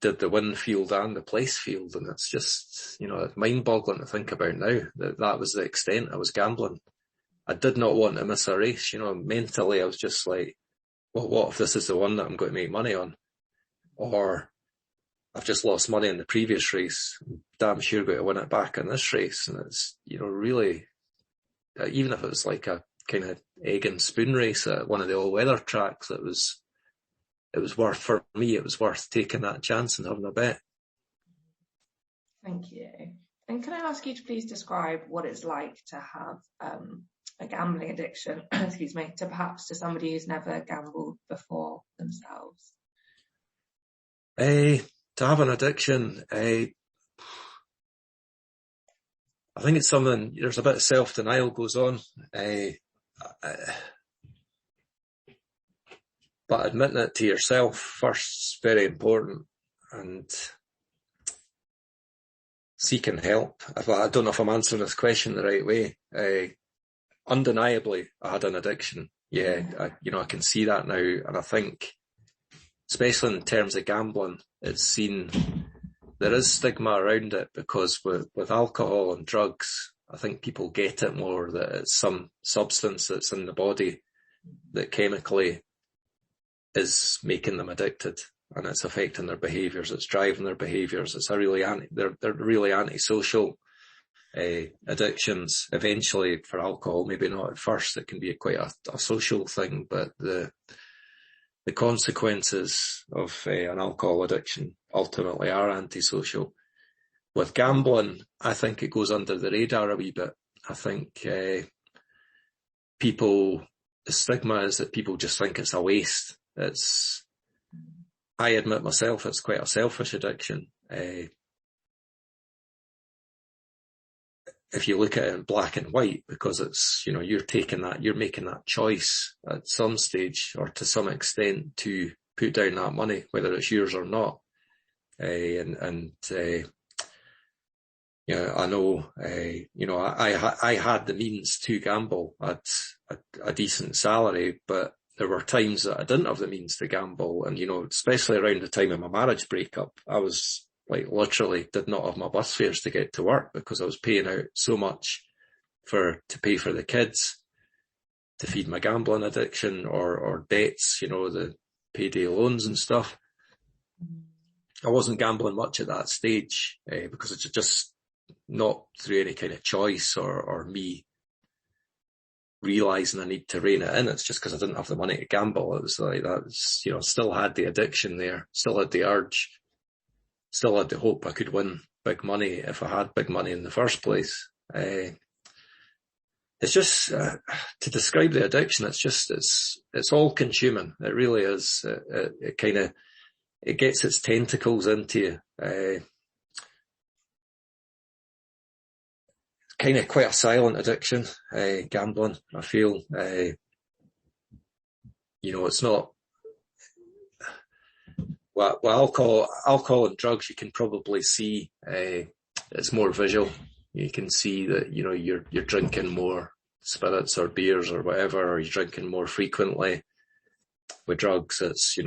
did the Winfield and the Placefield, and it's just, it's mind-boggling to think about now that was the extent I was gambling. I did not want to miss a race, mentally I was just like, well, what if this is the one that I'm going to make money on? Or I've just lost money in the previous race, I'm damn sure going to win it back in this race. And it's, really, even if it was like a kind of egg and spoon race at one of the all-weather tracks, it was worth, for me, it was worth taking that chance and having a bet. Thank you. And can I ask you to please describe what it's like to have a gambling addiction, excuse me, to somebody who's never gambled before themselves? To have an addiction, I think it's something, there's a bit of self-denial goes on. But admitting it to yourself first is very important, and seeking help. I don't know if I'm answering this question the right way. Undeniably, I had an addiction. Yeah, I can see that now, and I think, especially in terms of gambling, it's seen, there is stigma around it, because with alcohol and drugs, I think people get it more, that it's some substance that's in the body that chemically is making them addicted, and it's affecting their behaviours, it's driving their behaviours. It's they're really antisocial addictions. Eventually, for alcohol, maybe not at first, it can be quite a social thing, but the consequences of an alcohol addiction ultimately are antisocial. With gambling, I think it goes under the radar a wee bit. I think the stigma is that people just think it's a waste. I admit myself, it's quite a selfish addiction. If you look at it in black and white, because it's, you're making that choice at some stage or to some extent to put down that money, whether it's yours or not. I know, I had the means to gamble at a decent salary, but there were times that I didn't have the means to gamble. And, especially around the time of my marriage breakup, I was like literally did not have my bus fares to get to work, because I was paying out so much to pay for the kids, to feed my gambling addiction or debts, the payday loans and stuff. I wasn't gambling much at that stage, because it's just not through any kind of choice or me realising I need to rein it in. It's just because I didn't have the money to gamble. It was like that, still had the addiction there, still had the urge, still had the hope I could win big money if I had big money in the first place. It's just, to describe the addiction, it's all consuming. It really is. It gets its tentacles into you. Kind of quite a silent addiction, gambling, I feel. It's not, well, alcohol and drugs, you can probably see, it's more visual. You can see that, you're drinking more spirits or beers or whatever, or you're drinking more frequently. With drugs, it's,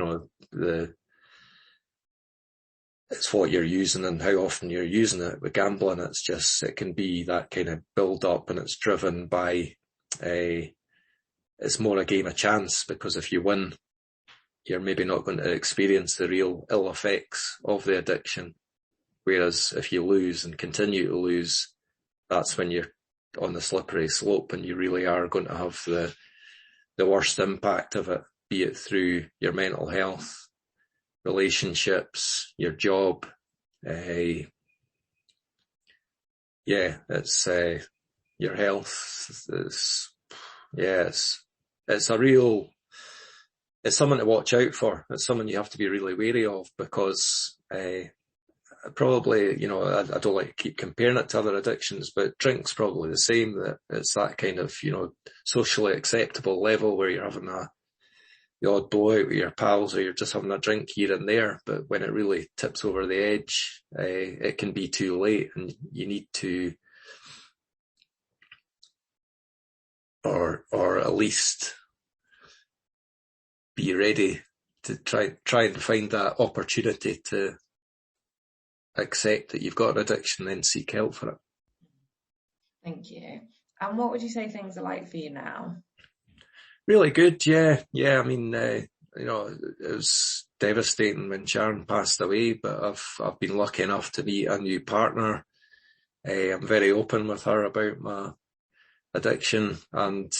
it's what you're using and how often you're using it. With gambling, it can be that kind of build up, and it's driven by it's more a game of chance, because if you win, you're maybe not going to experience the real ill effects of the addiction. Whereas if you lose and continue to lose, that's when you're on the slippery slope, and you really are going to have the worst impact of it, be it through your mental health, relationships, your job. It's your health. It's something to watch out for. It's something you have to be really wary of, because probably, I don't like to keep comparing it to other addictions, but drink's probably the same. That it's that kind of, socially acceptable level where you're having the odd blowout with your pals, or you're just having a drink here and there. But when it really tips over the edge, it can be too late, and you need to, or at least be ready to try and find that opportunity to accept that you've got an addiction, then seek help for it. Thank you. And what would you say things are like for you now? Really good, yeah. I mean, it was devastating when Sharon passed away, but I've been lucky enough to meet a new partner. I'm very open with her about my addiction and,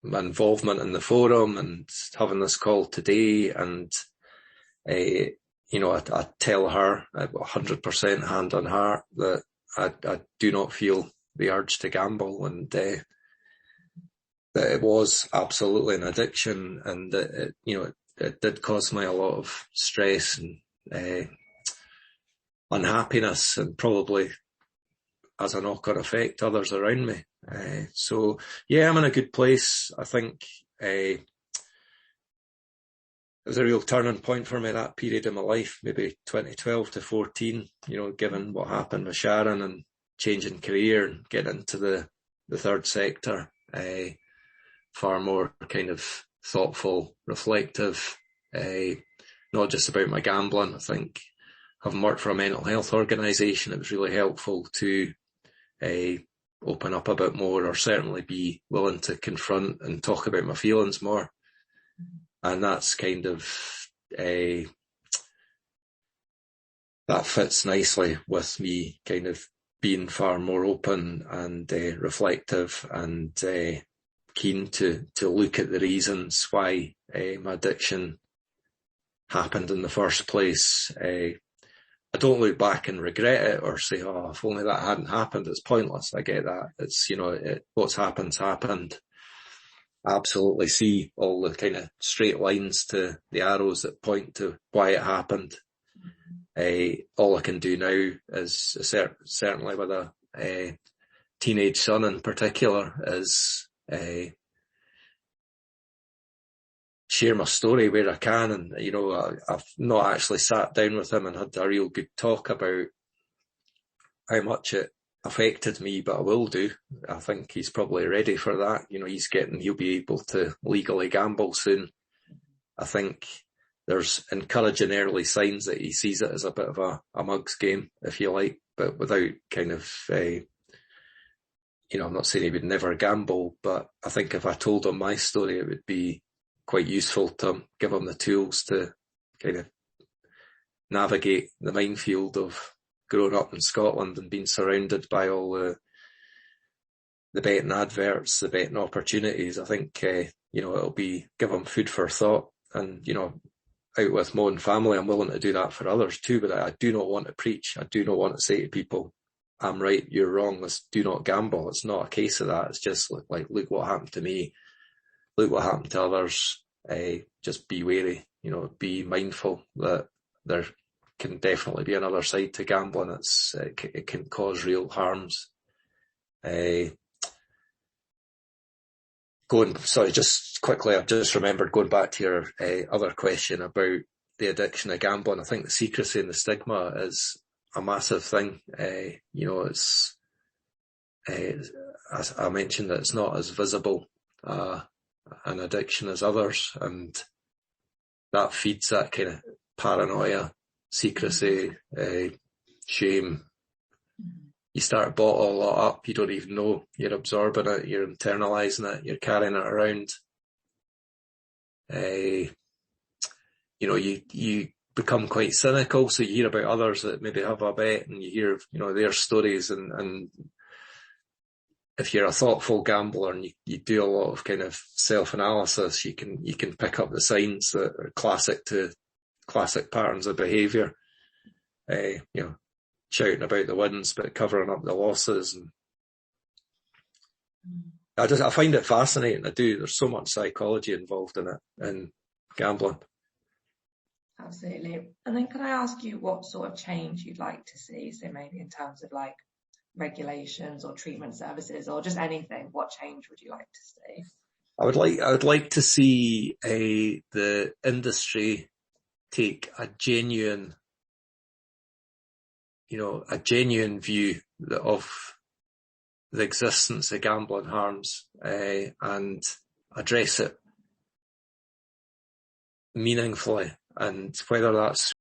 my involvement in the forum and having this call today. And, I tell her 100% hand on heart that I do not feel the urge to gamble, and that it was absolutely an addiction, and that it did cause me a lot of stress and unhappiness, and probably as a knock-on effect others around me. So yeah, I'm in a good place. I think it was a real turning point for me, that period of my life, maybe 2012 to 14, given what happened with Sharon and changing career and getting into the third sector, far more kind of thoughtful, reflective, not just about my gambling. I think having worked for a mental health organisation, it was really helpful to open up a bit more, or certainly be willing to confront and talk about my feelings more. And that's kind of that fits nicely with me kind of being far more open and reflective and keen to look at the reasons why my addiction happened in the first place. I don't look back and regret it or say, oh, if only that hadn't happened. It's pointless. I get that. It's, what's happened. I absolutely see all the kind of straight lines to the arrows that point to why it happened. All I can do now is certainly with a teenage son in particular is share my story where I can. And, I've not actually sat down with him and had a real good talk about how much it affected me, but I will do. I think he's probably ready for that. He'll be able to legally gamble soon. I think there's encouraging early signs that he sees it as a bit of a mugs game, if you like, but without kind of, I'm not saying he would never gamble, but I think if I told him my story, it would be quite useful to give him the tools to kind of navigate the minefield of growing up in Scotland and being surrounded by all the betting adverts, the betting opportunities. I think, it'll give him food for thought. And, out with my own family, I'm willing to do that for others too, but I do not want to preach. I do not want to say to people, I'm right, you're wrong, let's do not gamble. It's not a case of that. It's just like, look what happened to me. Look what happened to others. Just be wary, be mindful that there can definitely be another side to gambling. It can cause real harms. Just quickly, I've just remembered going back to your other question about the addiction of gambling. I think the secrecy and the stigma is a massive thing. It's, as I mentioned, that it's not as visible an addiction as others, and that feeds that kind of paranoia, secrecy, shame. You start to bottle a lot up. You don't even know you're absorbing it. You're internalizing it. You're carrying it around. You become quite cynical. So you hear about others that maybe have a bet, and you hear, their stories. And if you're a thoughtful gambler and you do a lot of kind of self-analysis, you can pick up the signs that are classic patterns of behaviour. Shouting about the wins but covering up the losses, and I find it fascinating. I do. There's so much psychology involved in it, in gambling. Absolutely. And then can I ask you what sort of change you'd like to see? So maybe in terms of like regulations or treatment services or just anything, what change would you like to see? I would like to see the industry take a genuine view of the existence of gambling harms, and address it meaningfully. And whether that's